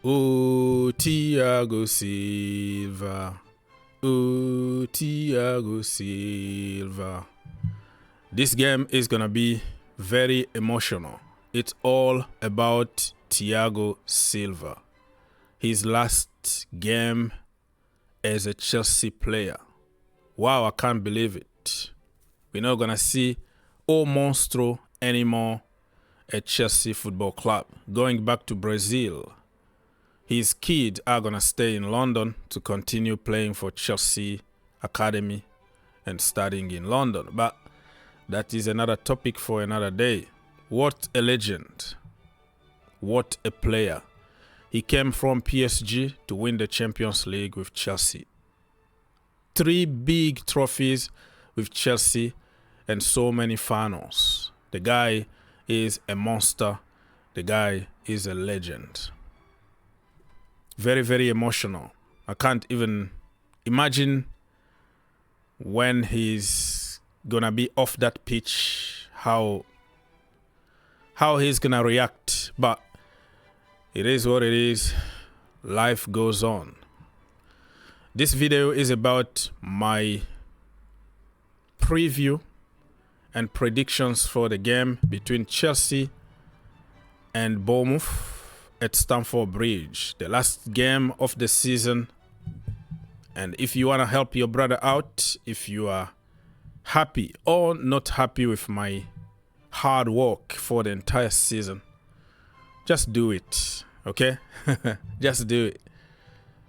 Oh, Thiago Silva. Oh, Thiago Silva. This game is going to be very emotional. It's all about Thiago Silva. His last game as a Chelsea player. Wow, I can't believe it. We're not going to see O Monstro anymore at Chelsea Football Club. Going back to Brazil. His kids are going to stay in London to continue playing for Chelsea Academy and studying in London. But that is another topic for another day. What a legend. What a player. He came from PSG to win the Champions League with Chelsea. 3 big trophies with Chelsea and so many finals. The guy is a monster. The guy is a legend. Very, very emotional. I can't even imagine when he's gonna be off that pitch, how he's gonna react. But it is what it is. Life goes on. This video is about my preview and predictions for the game between Chelsea and Bournemouth at Stamford Bridge, the last game of the season. And if you want to help your brother out, if you are happy or not happy with my hard work for the entire season, just do it, okay? Just do it.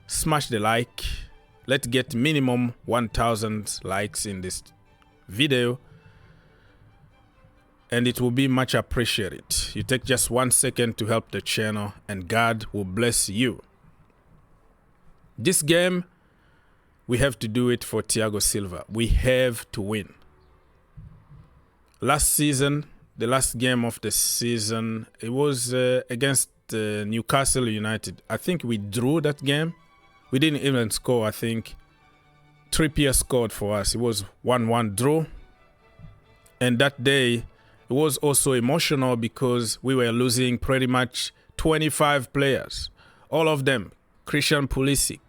Smash the like. Let's get minimum 1,000 likes in this video, and it will be much appreciated. You take just 1 second to help the channel, and God will bless you. This game, we have to do it for Thiago Silva. We have to win. Last season, the last game of the season, it was against Newcastle United. I think we drew that game. We didn't even score, I think. Trippier scored for us. It was 1-1 draw. And that day, it was also emotional because we were losing pretty much 25 players. All of them. Christian Pulisic,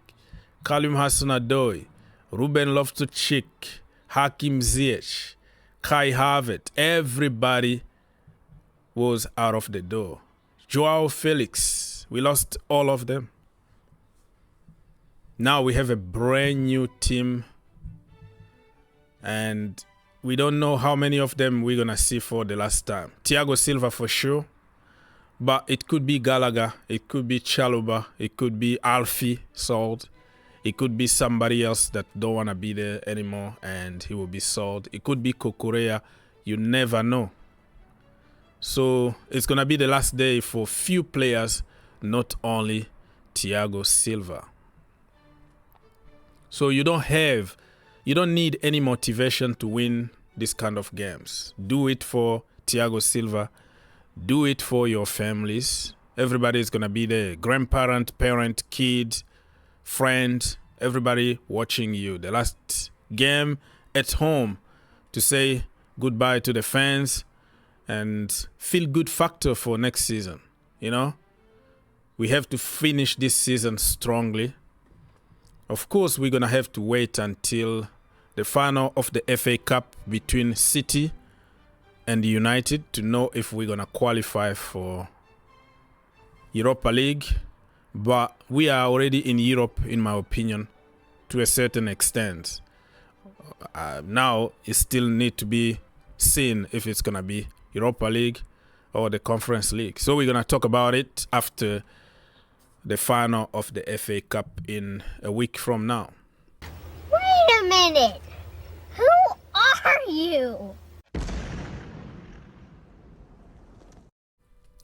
Kalim Hassan-Odoi, Ruben Loftus-Cheek, Hakim Ziyech, Kai Havertz. Everybody was out of the door. Joao Felix. We lost all of them. Now we have a brand new team, and we don't know how many of them we're going to see for the last time. Thiago Silva for sure, but it could be Gallagher, it could be Chalobah, it could be Alfie sold, it could be somebody else that don't want to be there anymore and he will be sold. It could be Cucurella, you never know. So it's going to be the last day for few players, not only Thiago Silva. So you don't need any motivation to win this kind of games. Do it for Thiago Silva. Do it for your families. Everybody is going to be there. Grandparent, parent, kid, friend, everybody watching you. The last game at home to say goodbye to the fans and feel good factor for next season. You know, we have to finish this season strongly. Of course, we're going to have to wait until the final of the FA Cup between City and United to know if we're going to qualify for Europa League. But we are already in Europe, in my opinion, to a certain extent. Now, it still needs to be seen if it's going to be Europa League or the Conference League. So we're going to talk about it after the final of the FA Cup in a week from now. Wait a minute! Who are you?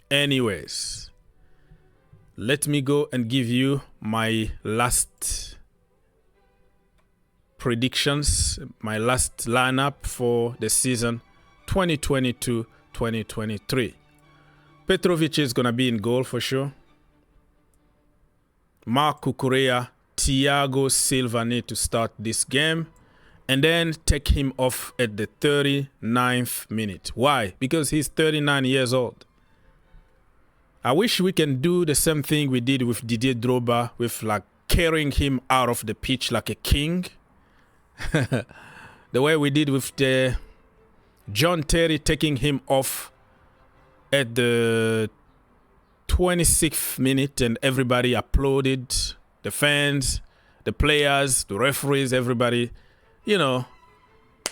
Anyways, let me go and give you my last predictions, my last lineup for the season 2022-2023. Petrovic is going to be in goal for sure. Marc Cucurella, Thiago Silva need to start this game and then take him off at the 39th minute. Why? Because he's 39 years old. I wish we can do the same thing we did with Didier Drogba, with like carrying him out of the pitch like a king. The way we did with the John Terry, taking him off at the 26th minute and everybody applauded, the fans, the players, the referees, everybody. You know,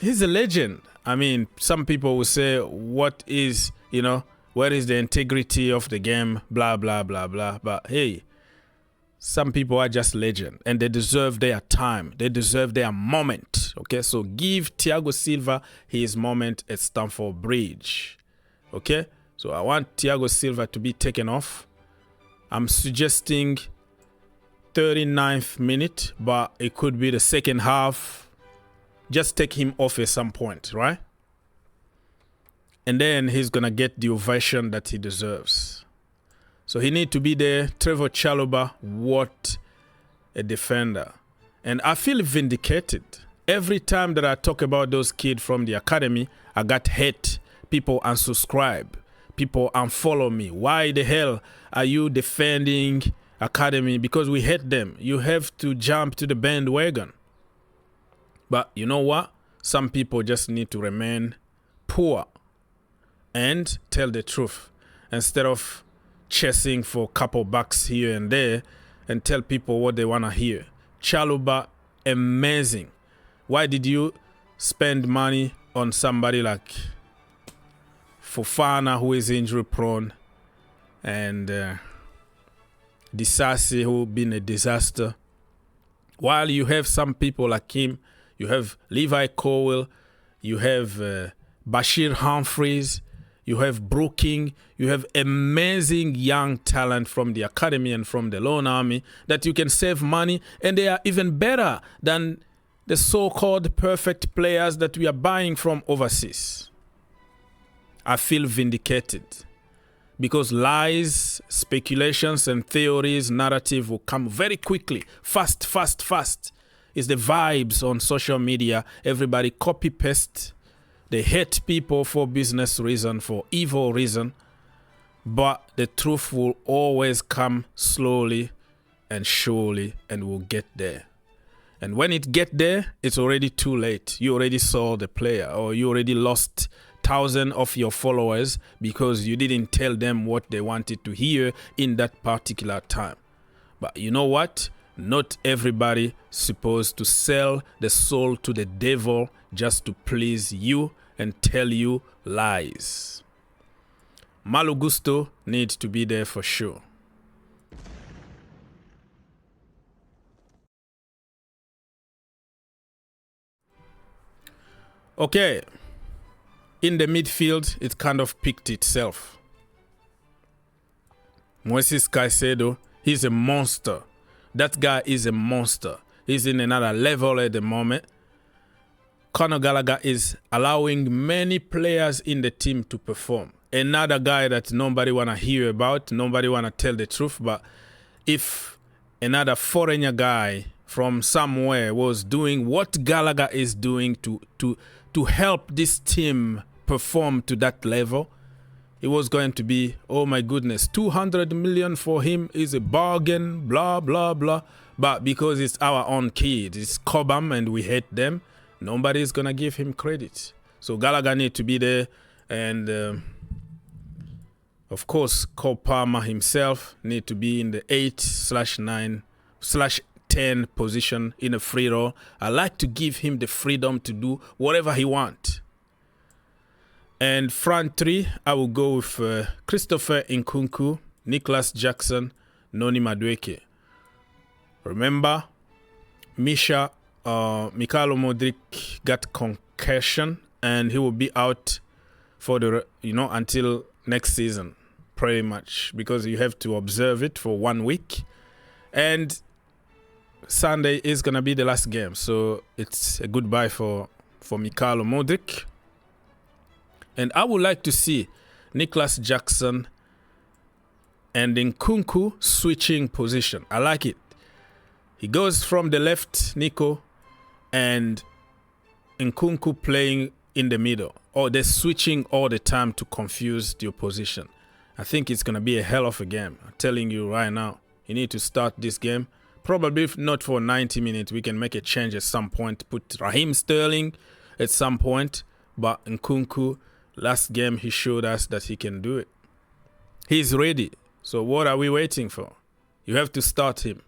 he's a legend. I mean, some people will say, what is, you know, where is the integrity of the game, blah, blah, blah, blah. But hey, some people are just legend and they deserve their time. They deserve their moment. Okay, so give Thiago Silva his moment at Stamford Bridge. Okay, so I want Thiago Silva to be taken off. I'm suggesting 39th minute, but it could be the second half. Just take him off at some point, right? And then he's going to get the ovation that he deserves. So he need to be there. Trevor Chalobah, what a defender. And I feel vindicated. Every time that I talk about those kids from the academy, I got hate. People unsubscribe. People unfollow me. Why the hell are you defending academy? Because we hate them. You have to jump to the bandwagon. But you know what? Some people just need to remain poor and tell the truth instead of chasing for a couple bucks here and there and tell people what they want to hear. Chalobah, amazing. Why did you spend money on somebody like Fofana, who is injury prone, and Disasi, who been a disaster? While you have some people like him, you have Levi Colwill, you have Bashir Humphreys, you have Brooking, you have amazing young talent from the academy and from the loan army that you can save money, and they are even better than the so-called perfect players that we are buying from overseas. I feel vindicated because lies, speculations, and theories, narrative will come very quickly, fast. It's the vibes on social media. Everybody copy-paste. They hate people for business reason, for evil reason. But the truth will always come slowly and surely and will get there. And when it get there, it's already too late. You already saw the player, or you already lost thousands of your followers because you didn't tell them what they wanted to hear in that particular time. But you know what? Not everybody supposed to sell the soul to the devil just to please you and tell you lies. Malo Gusto needs to be there for sure. Okay, in the midfield, it kind of picked itself. Moises Caicedo, he's a monster. That guy is a monster. He's in another level at the moment. Conor Gallagher is allowing many players in the team to perform. Another guy that nobody want to hear about, nobody want to tell the truth, but if another foreigner guy from somewhere was doing what Gallagher is doing to help this team perform to that level, it was going to be, oh my goodness, 200 million for him is a bargain, blah, blah, blah. But because it's our own kid, it's Cobham and we hate them, nobody's going to give him credit. So Gallagher need to be there. And of course, Cole Palmer himself need to be in the 8/9/10 position in a free role. I like to give him the freedom to do whatever he wants. And front three, I will go with Christopher Nkunku, Nicholas Jackson, Noni Madueke. Remember, Mikhailo Mudryk got concussion and he will be out for the until next season, pretty much, because you have to observe it for 1 week. And Sunday is gonna be the last game, so it's a goodbye for Mikhailo Mudryk. And I would like to see Nicholas Jackson and Nkunku switching position. I like it. He goes from the left, Nico, and Nkunku playing in the middle. Or they're switching all the time to confuse the opposition. I think it's going to be a hell of a game. I'm telling you right now. You need to start this game. Probably if not for 90 minutes, we can make a change at some point. Put Raheem Sterling at some point. But Nkunku, last game he showed us that he can do it. He's ready. So what are we waiting for? You have to start him.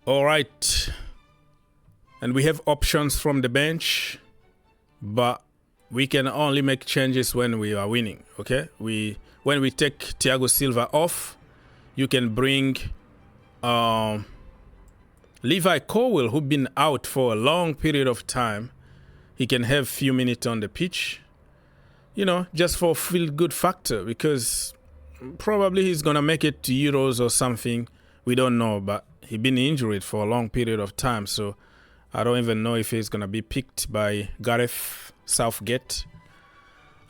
All right. And we have options from the bench, but we can only make changes when we are winning, okay? When we take Thiago Silva off, you can bring Levi Colwill, who's been out for a long period of time. He can have few minutes on the pitch, you know, just for feel-good factor, because probably he's going to make it to Euros or something. We don't know, but he's been injured for a long period of time, so I don't even know if he's going to be picked by Gareth Southgate.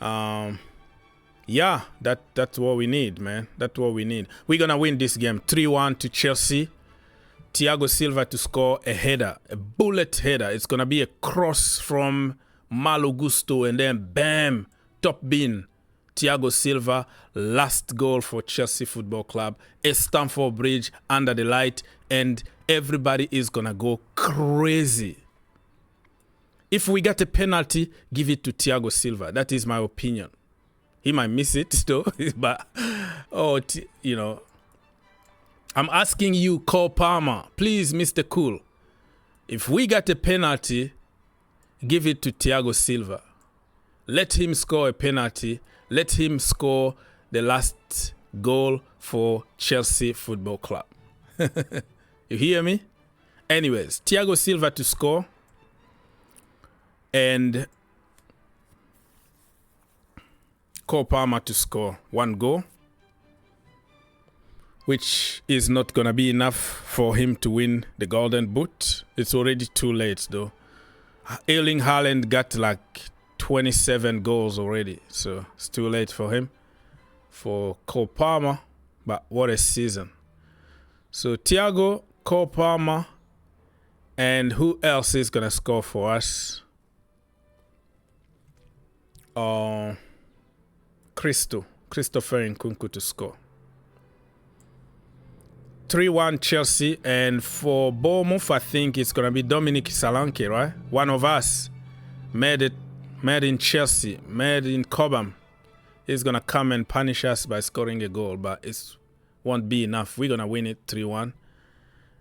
Yeah, that's what we need, man. That's what we need. We're going to win this game 3-1 to Chelsea. Thiago Silva to score a header, a bullet header. It's going to be a cross from Malo Gusto and then bam, top bin. Thiago Silva, last goal for Chelsea Football Club. A Stamford Bridge under the light, and everybody is going to go crazy. If we get a penalty, give it to Thiago Silva. That is my opinion. He might miss it though, but, you know, I'm asking you, Cole Palmer, please, Mr. Cool. If we got a penalty, give it to Thiago Silva. Let him score a penalty. Let him score the last goal for Chelsea Football Club. You hear me? Anyways, Thiago Silva to score. And Cole Palmer to score 1 goal. Which is not going to be enough for him to win the Golden Boot. It's already too late though. Erling Haaland got like 27 goals already, so it's too late for him. For Cole Palmer, but what a season. So Thiago, Cole Palmer, and who else is going to score for us? Christopher Nkunku to score. 3-1 Chelsea, and for Bournemouth, I think it's going to be Dominic Solanke, right? One of us made in Chelsea, made in Cobham. He's going to come and punish us by scoring a goal, but it won't be enough. We're going to win it 3-1.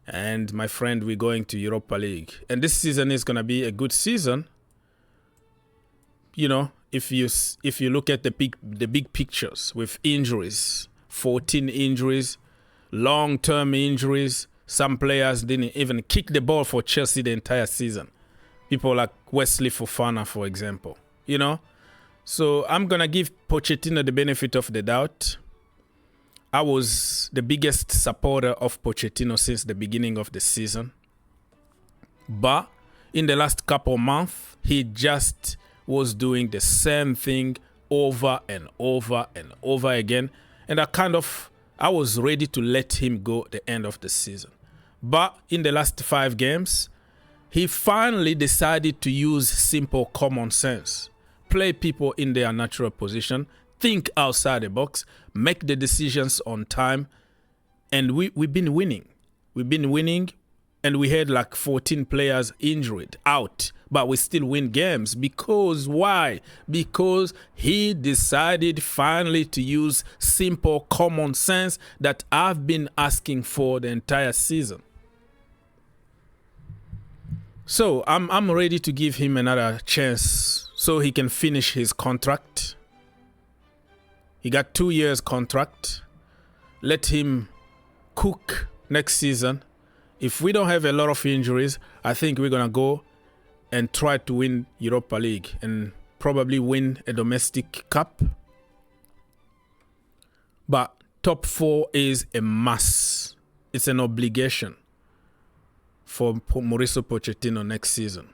And my friend, we're going to Europa League. And this season is going to be a good season. You know, if you look at the big pictures with injuries, 14 injuries, long-term injuries. Some players didn't even kick the ball for Chelsea the entire season. People like Wesley Fofana, for example. You know? So I'm going to give Pochettino the benefit of the doubt. I was the biggest supporter of Pochettino since the beginning of the season. But in the last couple of months, he just was doing the same thing over and over and over again. And I was ready to let him go at the end of the season. But in the last 5 games, he finally decided to use simple common sense. Play people in their natural position, think outside the box, make the decisions on time. And we've been winning. We've been winning, and we had like 14 players injured, out. But we still win games. Because why? Because he decided finally to use simple common sense that I've been asking for the entire season. So I'm ready to give him another chance so he can finish his contract. He got 2 years contract. Let him cook next season. If we don't have a lot of injuries, I think we're going to go and try to win Europa League and probably win a domestic cup. But top 4 is a must. It's an obligation for Mauricio Pochettino next season.